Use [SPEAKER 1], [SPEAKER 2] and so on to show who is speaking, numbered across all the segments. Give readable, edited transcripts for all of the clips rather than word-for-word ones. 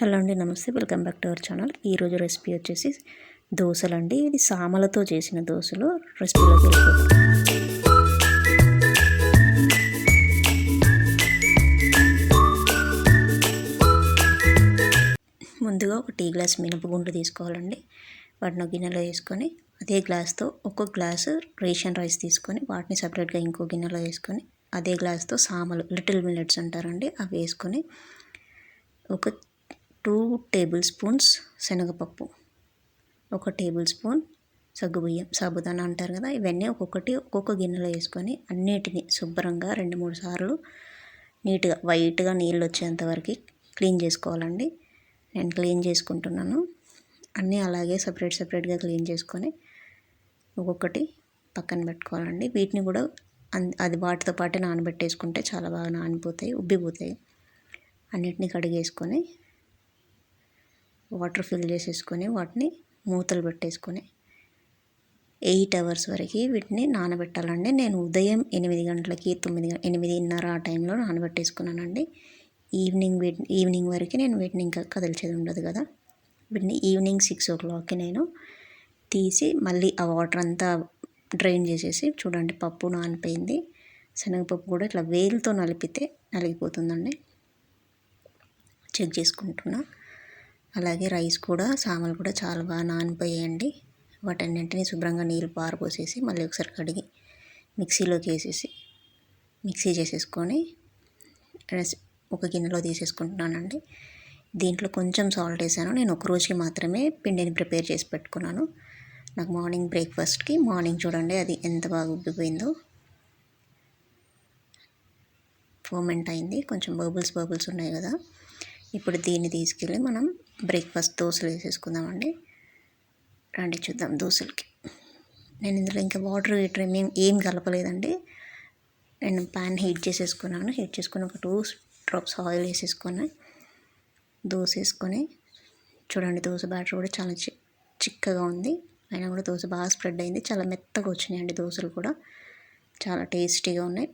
[SPEAKER 1] Hello అండి, నమస్తే. Welcome back to our channel. ఈరోజు రెసిపీ వచ్చేసి దోశలు అండి. ఇది సామలతో చేసిన దోశలు. రెసిపీలోకి వెళ్ళిపోతాం. ముందుగా ఒక టీ గ్లాస్ మినపగుండ్లు తీసుకోవాలండి. వాటిని గిన్నెలో వేసుకొని అదే గ్లాస్తో ఒక్కొక్క గ్లాసు రేషన్ రైస్ తీసుకొని వాటిని సపరేట్గా ఇంకో గిన్నెలో వేసుకొని అదే గ్లాస్తో సామలు లిటిల్ మిల్లెట్స్ అంటారండి అవి వేసుకొని ఒక 2 టేబుల్ స్పూన్స్ శనగపప్పు, 1 టేబుల్ స్పూన్ సగ్గుబియ్యం, సాబుదానా అంటారు కదా, ఇవన్నీ ఒక్కొక్క గిన్నెలో వేసుకొని అన్నిటిని శుభ్రంగా 2-3 సార్లు నీట్గా వైట్గా నీళ్ళు వచ్చేంతవరకు క్లీన్ చేసుకోవాలండి. నేను క్లీన్ చేసుకుంటున్నాను. అన్నీ అలాగే సపరేట్గా క్లీన్ చేసుకొని ఒక్కొక్కటి పక్కన పెట్టుకోవాలండి. వీటిని కూడా అది వాటితో పాటే నానబెట్టేసుకుంటే చాలా బాగా నానిపోతాయి, ఉబ్బిపోతాయి. అన్నిటిని కడిగేసుకొని వాటర్ ఫిల్ చేసేసుకొని వాటిని మూతలు పెట్టేసుకొని 8 అవర్స్ వరకు వీటిని నానబెట్టాలండి. నేను ఉదయం 8 గంటలకి 8:30 ఆ టైంలో నానబెట్టేసుకున్నానండి. ఈవినింగ్ వరకు నేను వీటిని ఇంకా కదిల్చేది ఉండదు కదా. వీటిని ఈవినింగ్ 6 o'clockకి నేను తీసి మళ్ళీ ఆ వాటర్ అంతా డ్రైన్ చేసేసి, చూడండి పప్పు నానిపోయింది. శనగపప్పు కూడా ఇట్లా వేలుతో నలిపితే నలిగిపోతుందండి. చెక్ చేసుకుంటున్నా. అలాగే రైస్ కూడా సామలు కూడా చాలా బాగా నానిపోయాయండి. వాటన్నింటినీ శుభ్రంగా నీళ్ళు పారపోసేసి మళ్ళీ ఒకసారి కడిగి మిక్సీలోకి వేసేసి మిక్సీ చేసేసుకొని ఒక గిన్నెలో తీసేసుకుంటున్నానండి. దీంట్లో కొంచెం సాల్ట్ వేసాను. నేను ఒక రోజుకి మాత్రమే పిండిని ప్రిపేర్ చేసి పెట్టుకున్నాను. నాకు మార్నింగ్ బ్రేక్ఫాస్ట్కి చూడండి అది ఎంత బాగా ఉబ్బిపోయిందో. ఫోమెంట్ అయింది, కొంచెం బబుల్స్ ఉన్నాయి కదా. ఇప్పుడు దీన్ని తీసుకెళ్ళి మనం బ్రేక్ఫాస్ట్ దోశలు వేసేసుకుందామండి. రండి చూద్దాం దోశలకి. నేను ఇందులో ఇంకా వాటర్ ఏం కలపలేదండి. నేను ప్యాన్ హీట్ చేసుకుని ఒక 2 drops ఆయిల్ వేసేసుకొని దోశ వేసుకొని, చూడండి దోశ బ్యాటర్ కూడా చాలా చిక్కగా ఉంది. అయినా కూడా దోశ బాగా స్ప్రెడ్ అయింది. చాలా మెత్తగా వచ్చినాయండి దోశలు కూడా, చాలా టేస్టీగా ఉన్నాయి.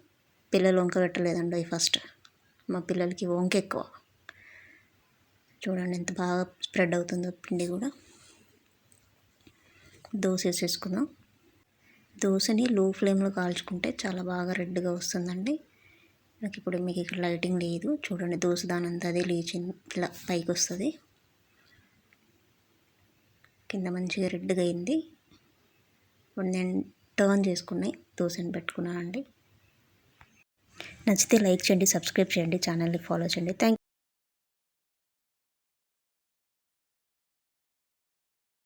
[SPEAKER 1] పిల్లలు వంక పెట్టలేదండి ఫస్ట్. మా పిల్లలకి వంక ఎక్కువ. చూడండి ఎంత బాగా స్ప్రెడ్ అవుతుందో పిండి కూడా. దోశ వేసేసుకుందాం. దోశని లో ఫ్లేమ్లో కాల్చుకుంటే చాలా బాగా రెడ్గా వస్తుందండి. నాకు ఇప్పుడు మీకు ఇక్కడ లైటింగ్ లేదు, చూడండి దోశ దానంతా అదే లేచింది, ఇట్లా పైకి వస్తుంది. కింద మంచిగా రెడ్గా అయింది. ఇప్పుడు నేను టర్న్ చేసుకుని దోశని పెట్టుకున్నానండి. నచ్చితే లైక్ చేయండి, సబ్స్క్రైబ్ చేయండి, ఛానల్ని ఫాలో చేయండి. Thank you.